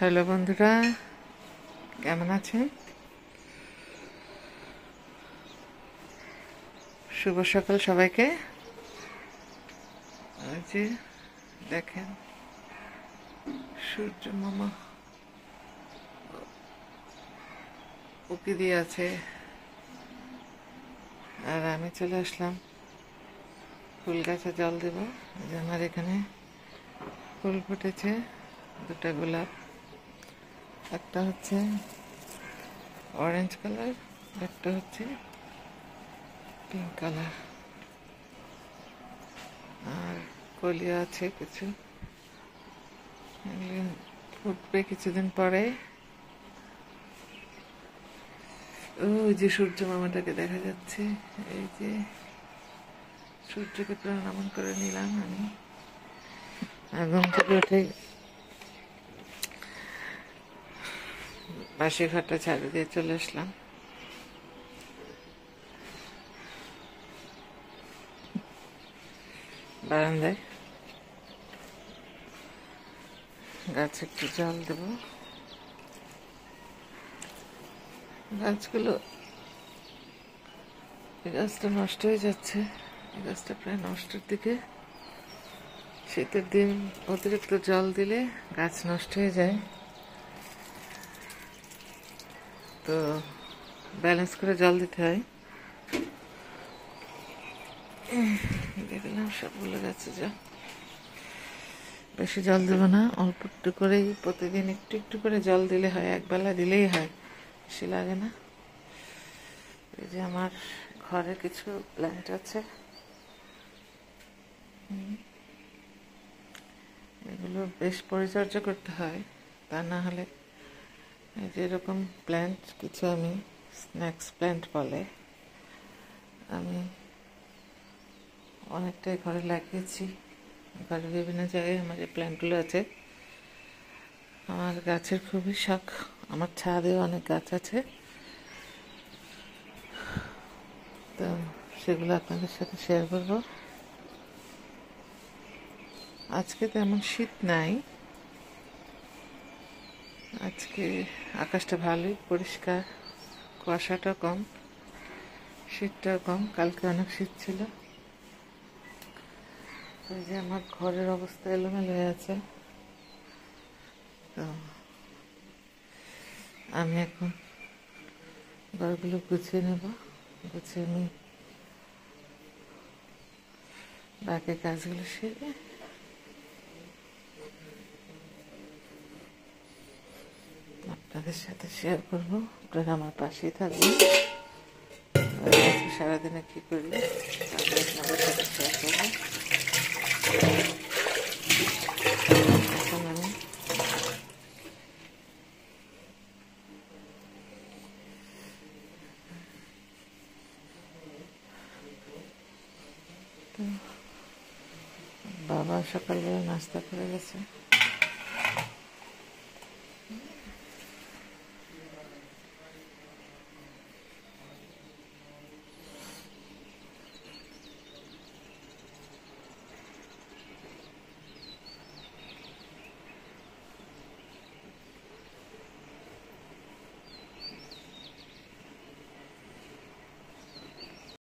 Hello বন্ধুরা, কেমন আছেন? শুভ সকাল সবাইকে। এই যে দেখেন, সূর্য মামা উকি দিয়ে আছে, আর আমি চলে আসলাম ফুল গাছে জল দেব। আমার এখানে ফুল ফুটেছে, দুটো গোলাপ, একটা হচ্ছে অরেঞ্জ কালার, একটা হচ্ছে পিঙ্ক কালার, আর কলি আছে কিছু, ফুটবে কিছুদিন পরে। ওই যে সূর্য মামাটাকে দেখা যাচ্ছে, এই যে সূর্যকে প্রণাম করে নিলাম আমি, ঘুম থেকে উঠে বাসি ঘরটা ঝাড়ু দিয়ে চলে আসলাম। বারান্দায় গাছে একটু জল দেব। গাছগুলো, এই গাছটা নষ্ট হয়ে যাচ্ছে, এই গাছটা প্রায় নষ্টের দিকে। শীতের দিন অতিরিক্ত জল দিলে গাছ নষ্ট হয়ে যায়, তো ব্যালেন্স করে জল দিতে হয়। দিয়ে দিলাম সবগুলো গাছে জল। বেশি জল দেবো না, অল্প একটু করেই, প্রতিদিন একটু একটু করে জল দিলে হয়, একবেলা দিলেই হয়, বেশি লাগে না। এই যে আমার ঘরে কিছু প্ল্যান্ট আছে, এগুলো বেশ পরিচর্যা করতে হয়, তা না হলে এই যে এরকম প্ল্যান্ট কিছু আমি স্ন্যাক্স প্ল্যান্ট বলে, আমি অনেকটাই ঘরে লাগিয়েছি। ঘরের বিভিন্ন জায়গায় আমার এই প্ল্যান্টগুলো আছে। আমার গাছের খুবই শখ, আমার ছাদেও অনেক গাছ আছে, তো সেগুলো আপনাদের সাথে শেয়ার করব। আজকে তেমন শীত নাই, আজকে আকাশটা ভালোই পরিষ্কার, কুয়াশাটা কম, শীতটাও কম। কালকে অনেক শীত ছিল। এই যে আমার ঘরের অবস্থা এলোমেলো হয়ে আছে, তো আমি এখন ঘরগুলো গুছিয়ে নেব। গুছিয়ে আমি বাকি কাজগুলো সেরে আপনাদের সাথে শেয়ার করবো। আপনারা আমার পাশেই থাকবেন। সারাদিনে কি করি আপনাদের সাথে শেয়ার করবো। এখন আমি বাবা সকালবেলা নাস্তা করে গেছে,